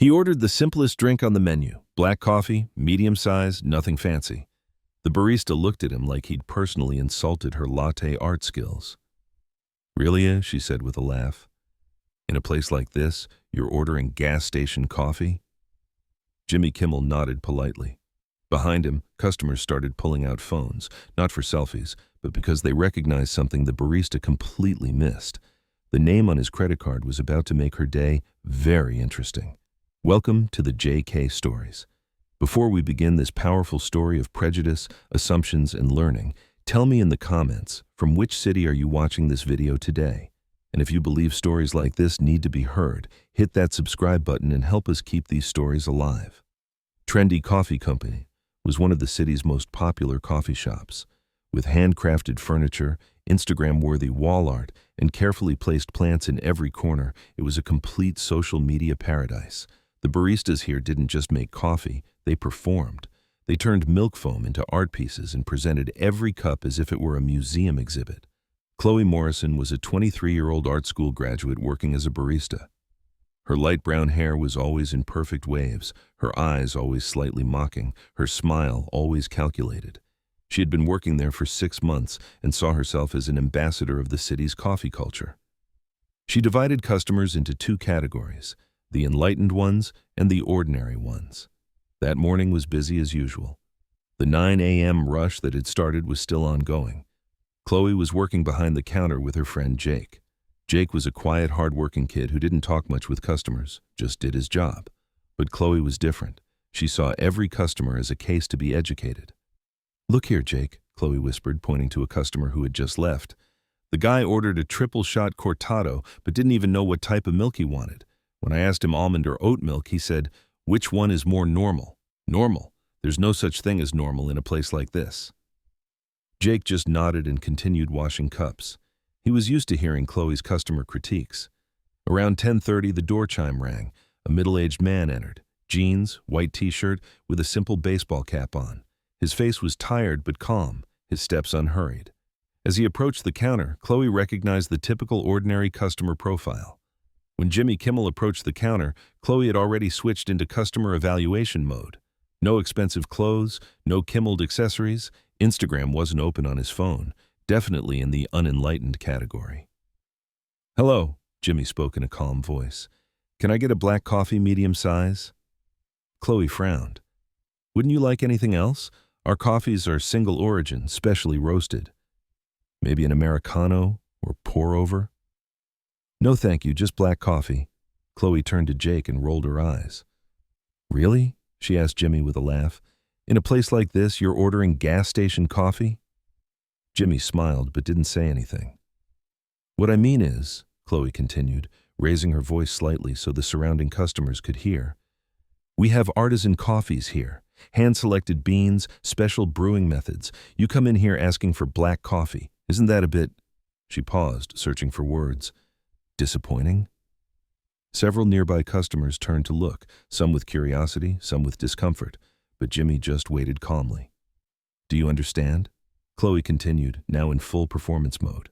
He ordered the simplest drink on the menu, black coffee, medium size, nothing fancy. The barista looked at him like he'd personally insulted her latte art skills. "Really, she said with a laugh. "In a place like this, you're ordering gas station coffee?" Jimmy Kimmel nodded politely. Behind him, customers started pulling out phones, not for selfies, but because they recognized something the barista completely missed. The name on his credit card was about to make her day very interesting. Welcome to the JK Stories. Before we begin this powerful story of prejudice, assumptions, and learning, tell me in the comments, from which city are you watching this video today? And if you believe stories like this need to be heard, hit that subscribe button and help us keep these stories alive. Trendy Coffee Company was one of the city's most popular coffee shops. With handcrafted furniture, Instagram-worthy wall art, and carefully placed plants in every corner, it was a complete social media paradise. The baristas here didn't just make coffee, they performed. They turned milk foam into art pieces and presented every cup as if it were a museum exhibit. Chloe Morrison was a 23-year-old art school graduate working as a barista. Her light brown hair was always in perfect waves, her eyes always slightly mocking, her smile always calculated. She had been working there for 6 months and saw herself as an ambassador of the city's coffee culture. She divided customers into 2 categories, the enlightened ones and the ordinary ones. That morning was busy as usual. The 9 a.m. rush that had started was still ongoing. Chloe was working behind the counter with her friend Jake. Jake was a quiet, hard-working kid who didn't talk much with customers, just did his job. But Chloe was different. She saw every customer as a case to be educated. "Look here, Jake," Chloe whispered, pointing to a customer who had just left. The guy ordered a triple-shot cortado, but didn't even know what type of milk he wanted. When I asked him almond or oat milk, he said, "Which one is more normal?" "Normal? There's no such thing as normal in a place like this." Jake just nodded and continued washing cups. He was used to hearing Chloe's customer critiques. Around 10:30, the door chime rang. A middle-aged man entered. Jeans, white t-shirt, with a simple baseball cap on. His face was tired but calm, his steps unhurried. As he approached the counter, Chloe recognized the typical ordinary customer profile. When Jimmy Kimmel approached the counter, Chloe had already switched into customer evaluation mode. No expensive clothes, no Kimmeled accessories. Instagram wasn't open on his phone, definitely in the unenlightened category. "Hello," Jimmy spoke in a calm voice. "Can I get a black coffee medium size?" Chloe frowned. "Wouldn't you like anything else? Our coffees are single origin, specially roasted. Maybe an Americano or pour-over?" "No thank you, just black coffee." Chloe turned to Jake and rolled her eyes. "Really?" she asked Jimmy with a laugh. "In a place like this, you're ordering gas station coffee?" Jimmy smiled but didn't say anything. "What I mean is," Chloe continued, raising her voice slightly so the surrounding customers could hear, "we have artisan coffees here, hand-selected beans, special brewing methods. You come in here asking for black coffee. Isn't that a bit—" She paused, searching for words. "Disappointing?" Several nearby customers turned to look, some with curiosity, some with discomfort, but Jimmy just waited calmly. "Do you understand?" Chloe continued, now in full performance mode.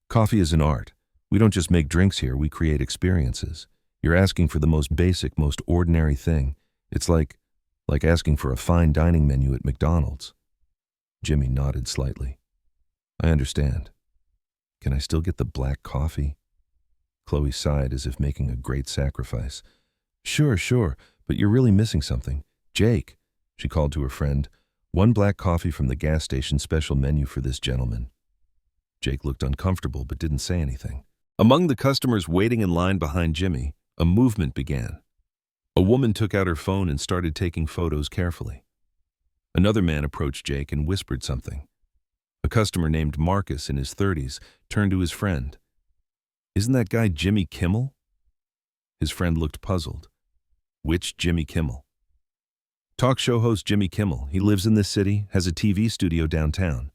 "Coffee is an art. We don't just make drinks here, we create experiences. You're asking for the most basic, most ordinary thing. It's like asking for a fine dining menu at McDonald's." Jimmy nodded slightly. "I understand. Can I still get the black coffee?" Chloe sighed as if making a great sacrifice. Sure, but you're really missing something. Jake," she called to her friend, "one black coffee from the gas station special menu for this gentleman." Jake looked uncomfortable but didn't say anything. Among the customers waiting in line behind Jimmy, a movement began. A woman took out her phone and started taking photos carefully. Another man approached Jake and whispered something. A customer named Marcus in his 30s turned to his friend. "Isn't that guy Jimmy Kimmel?" His friend looked puzzled. "Which Jimmy Kimmel?" "Talk show host Jimmy Kimmel. He lives in this city, has a TV studio downtown."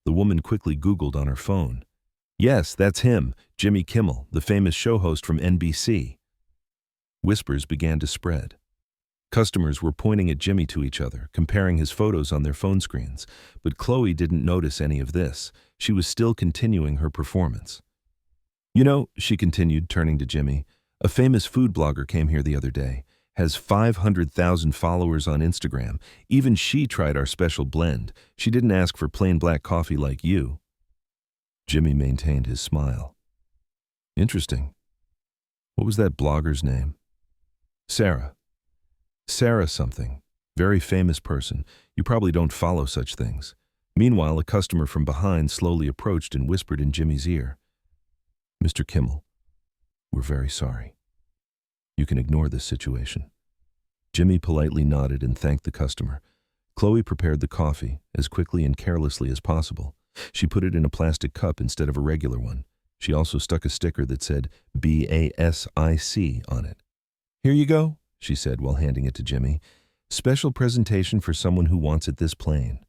The woman quickly Googled on her phone. "Yes, that's him, Jimmy Kimmel, the famous show host from NBC." Whispers began to spread. Customers were pointing at Jimmy to each other, comparing his photos on their phone screens, but Chloe didn't notice any of this. She was still continuing her performance. "You know," she continued, turning to Jimmy, A famous food blogger came here the other day, has 500,000 followers on Instagram. Even she tried our special blend. She didn't ask for plain black coffee like you." Jimmy maintained his smile. "Interesting. What was that blogger's name?" "Sarah. Sarah something. Very famous person. You probably don't follow such things." Meanwhile, a customer from behind slowly approached and whispered in Jimmy's ear, "Mr. Kimmel, we're very sorry. You can ignore this situation." Jimmy politely nodded and thanked the customer. Chloe prepared the coffee as quickly and carelessly as possible. She put it in a plastic cup instead of a regular one. She also stuck a sticker that said BASIC on it. "Here you go," she said while handing it to Jimmy. "Special presentation for someone who wants it this plain."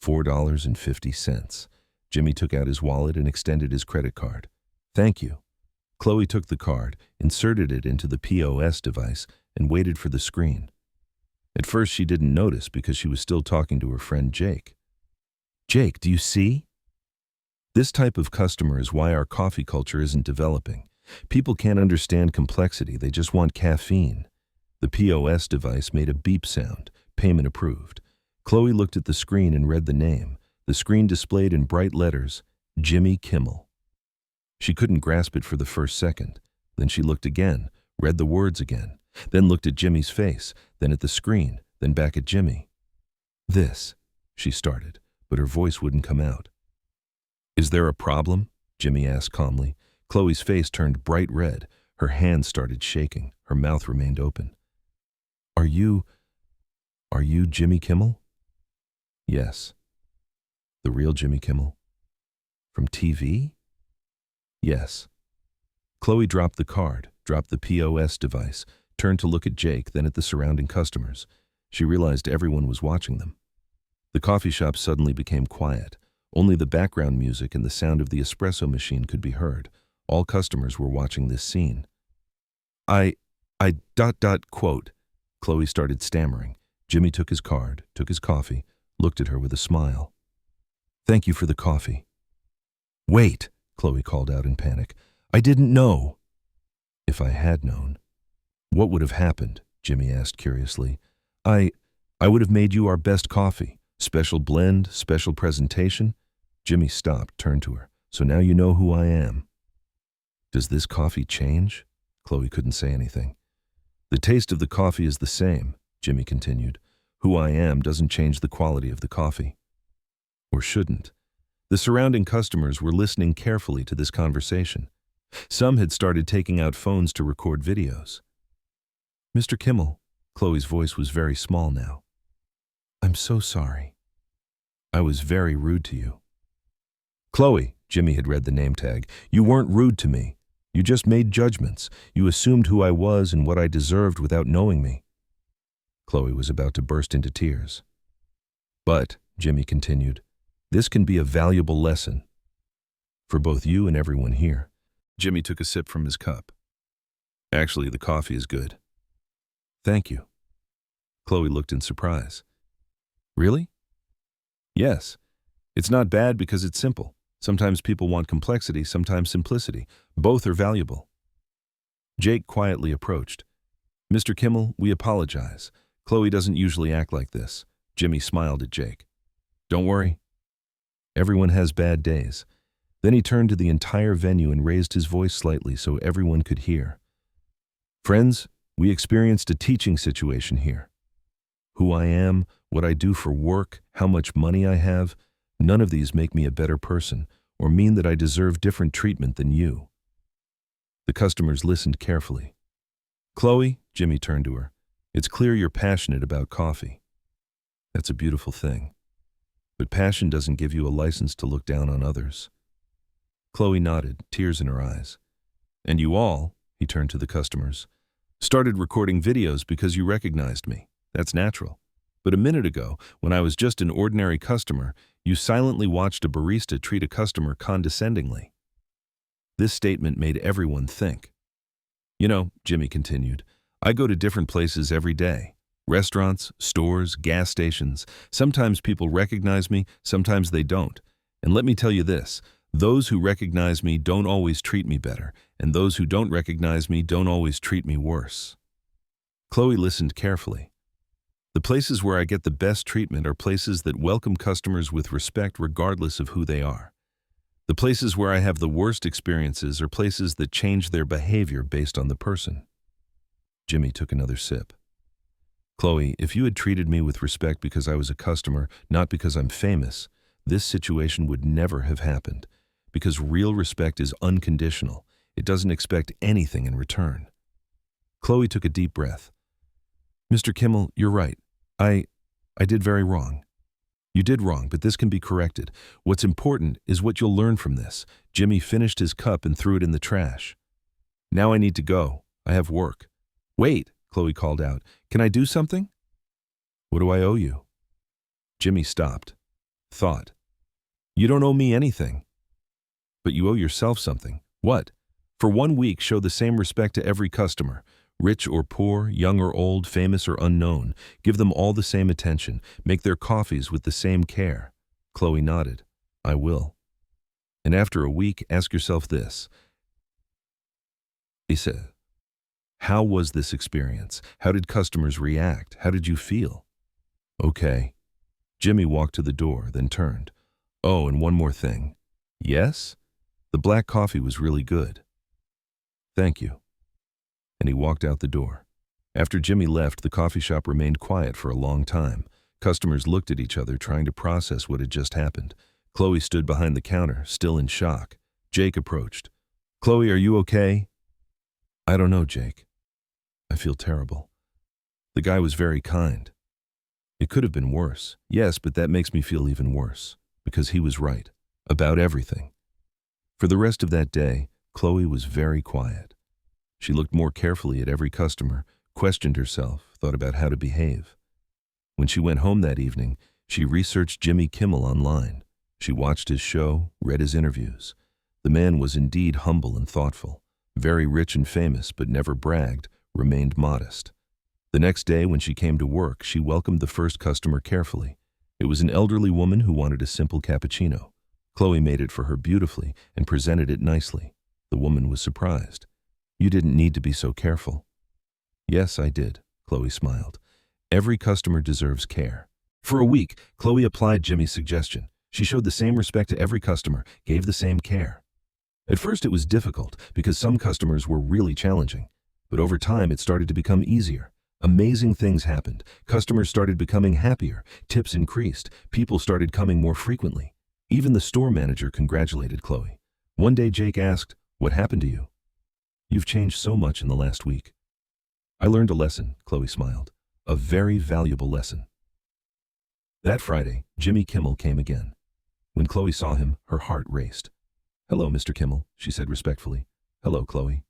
$4.50. Jimmy took out his wallet and extended his credit card. "Thank you." Chloe took the card, inserted it into the POS device, and waited for the screen. At first she didn't notice because she was still talking to her friend Jake. "Jake, do you see? This type of customer is why our coffee culture isn't developing. People can't understand complexity, they just want caffeine." The POS device made a beep sound. Payment approved. Chloe looked at the screen and read the name. The screen displayed in bright letters, Jimmy Kimmel. She couldn't grasp it for the first second. Then she looked again, read the words again, then looked at Jimmy's face, then at the screen, then back at Jimmy. "This," she started, but her voice wouldn't come out. "Is there a problem?" Jimmy asked calmly. Chloe's face turned bright red. Her hands started shaking. Her mouth remained open. Are you Jimmy Kimmel?" "Yes." "The real Jimmy Kimmel? From TV?" "Yes." Chloe dropped the card, dropped the POS device, turned to look at Jake, then at the surrounding customers. She realized everyone was watching them. The coffee shop suddenly became quiet. Only the background music and the sound of the espresso machine could be heard. All customers were watching this scene. I quote. Chloe started stammering. Jimmy took his card, took his coffee, looked at her with a smile. "Thank you for the coffee." "Wait," Chloe called out in panic. "I didn't know." "If I had known." "What would have happened?" Jimmy asked curiously. I would have made you our best coffee. Special blend, special presentation." Jimmy stopped, turned to her. "So now you know who I am." "Does this coffee change?" Chloe couldn't say anything. "The taste of the coffee is the same," Jimmy continued. "Who I am doesn't change the quality of the coffee." Or shouldn't. The surrounding customers were listening carefully to this conversation. Some had started taking out phones to record videos. "Mr. Kimmel," Chloe's voice was very small now. "I'm so sorry. I was very rude to you." "Chloe," Jimmy had read the name tag, "you weren't rude to me. You just made judgments. You assumed who I was and what I deserved without knowing me." Chloe was about to burst into tears. "But," Jimmy continued, "this can be a valuable lesson for both you and everyone here." Jimmy took a sip from his cup. "Actually, the coffee is good." "Thank you." Chloe looked in surprise. "Really?" "Yes. It's not bad because it's simple. Sometimes people want complexity, sometimes simplicity. Both are valuable." Jake quietly approached. "Mr. Kimmel, we apologize. Chloe doesn't usually act like this." Jimmy smiled at Jake. "Don't worry. Everyone has bad days." Then he turned to the entire venue and raised his voice slightly so everyone could hear. "Friends, we experienced a teaching situation here. Who I am, what I do for work, how much money I have, none of these make me a better person or mean that I deserve different treatment than you." The customers listened carefully. "Chloe," Jimmy turned to her, "it's clear you're passionate about coffee. That's a beautiful thing. But passion doesn't give you a license to look down on others." Chloe nodded, tears in her eyes. "And you all," he turned to the customers, "started recording videos because you recognized me. That's natural. But a minute ago, when I was just an ordinary customer, you silently watched a barista treat a customer condescendingly." This statement made everyone think. "You know," Jimmy continued, "I go to different places every day. Restaurants, stores, gas stations. Sometimes people recognize me, sometimes they don't. And let me tell you this, those who recognize me don't always treat me better, and those who don't recognize me don't always treat me worse. Chloe listened carefully. The places where I get the best treatment are places that welcome customers with respect regardless of who they are. The places where I have the worst experiences are places that change their behavior based on the person. Jimmy took another sip. Chloe, if you had treated me with respect because I was a customer, not because I'm famous, this situation would never have happened. Because real respect is unconditional. It doesn't expect anything in return. Chloe took a deep breath. Mr. Kimmel, you're right. I did very wrong. You did wrong, but this can be corrected. What's important is what you'll learn from this. Jimmy finished his cup and threw it in the trash. Now I need to go. I have work. Wait, Chloe called out. Can I do something? What do I owe you? Jimmy stopped. Thought. You don't owe me anything. But you owe yourself something. What? For 1 week, show the same respect to every customer. Rich or poor, young or old, famous or unknown. Give them all the same attention. Make their coffees with the same care. Chloe nodded. I will. And after a week, ask yourself this. He said, how was this experience? How did customers react? How did you feel? Okay. Jimmy walked to the door, then turned. Oh, and one more thing. Yes? The black coffee was really good. Thank you. And he walked out the door. After Jimmy left, the coffee shop remained quiet for a long time. Customers looked at each other, trying to process what had just happened. Chloe stood behind the counter, still in shock. Jake approached. Chloe, are you okay? I don't know, Jake. I feel terrible. The guy was very kind. It could have been worse. Yes, but that makes me feel even worse. Because he was right. About everything. For the rest of that day, Chloe was very quiet. She looked more carefully at every customer, questioned herself, thought about how to behave. When she went home that evening, she researched Jimmy Kimmel online. She watched his show, read his interviews. The man was indeed humble and thoughtful, very rich and famous, but never bragged, remained modest. The next day, when she came to work, she welcomed the first customer carefully. It was an elderly woman who wanted a simple cappuccino. Chloe made it for her beautifully and presented it nicely. The woman was surprised. You didn't need to be so careful. Yes, I did, Chloe smiled. Every customer deserves care. For a week, Chloe applied Jimmy's suggestion. She showed the same respect to every customer, gave the same care. At first it was difficult because some customers were really challenging. But over time it started to become easier. Amazing things happened. Customers started becoming happier. Tips increased. People started coming more frequently. Even the store manager congratulated Chloe. One day Jake asked, "What happened to you? You've changed so much in the last week." I learned a lesson, Chloe smiled. A very valuable lesson. That Friday, Jimmy Kimmel came again. When Chloe saw him, her heart raced. "Hello, Mr. Kimmel," she said respectfully. "Hello, Chloe."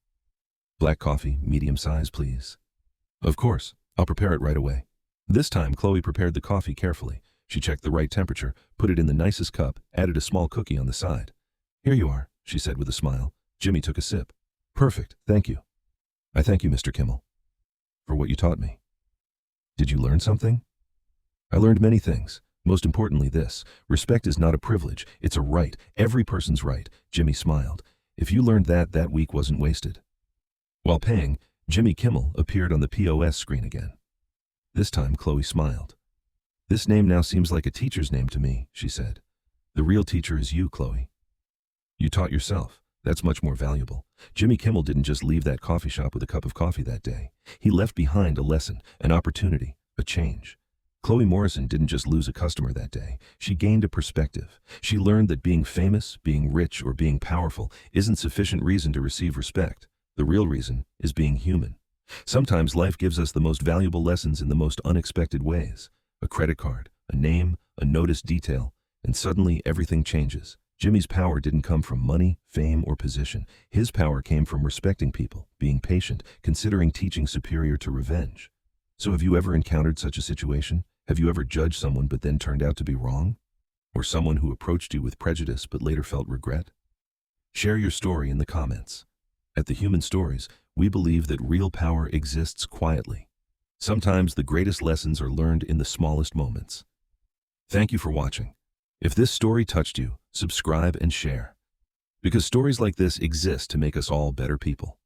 "Black coffee, medium size, please." "Of course, I'll prepare it right away." This time, Chloe prepared the coffee carefully. She checked the right temperature, put it in the nicest cup, added a small cookie on the side. "Here you are," she said with a smile. Jimmy took a sip. "Perfect, thank you." "I thank you, Mr. Kimmel, for what you taught me." "Did you learn something?" "I learned many things. Most importantly this, respect is not a privilege, it's a right, every person's right." Jimmy smiled. "If you learned that, that week wasn't wasted." While paying, Jimmy Kimmel appeared on the POS screen again. This time, Chloe smiled. "This name now seems like a teacher's name to me," she said. "The real teacher is you, Chloe. You taught yourself. That's much more valuable." Jimmy Kimmel didn't just leave that coffee shop with a cup of coffee that day. He left behind a lesson, an opportunity, a change. Chloe Morrison didn't just lose a customer that day. She gained a perspective. She learned that being famous, being rich, or being powerful isn't sufficient reason to receive respect. The real reason is being human. Sometimes life gives us the most valuable lessons in the most unexpected ways. A credit card, a name, a noticed detail, and suddenly everything changes. Jimmy's power didn't come from money, fame, or position. His power came from respecting people, being patient, considering teaching superior to revenge. So have you ever encountered such a situation? Have you ever judged someone but then turned out to be wrong? Or someone who approached you with prejudice but later felt regret? Share your story in the comments. At The Human Stories, we believe that real power exists quietly. Sometimes the greatest lessons are learned in the smallest moments. Thank you for watching. If this story touched you, subscribe and share. Because stories like this exist to make us all better people.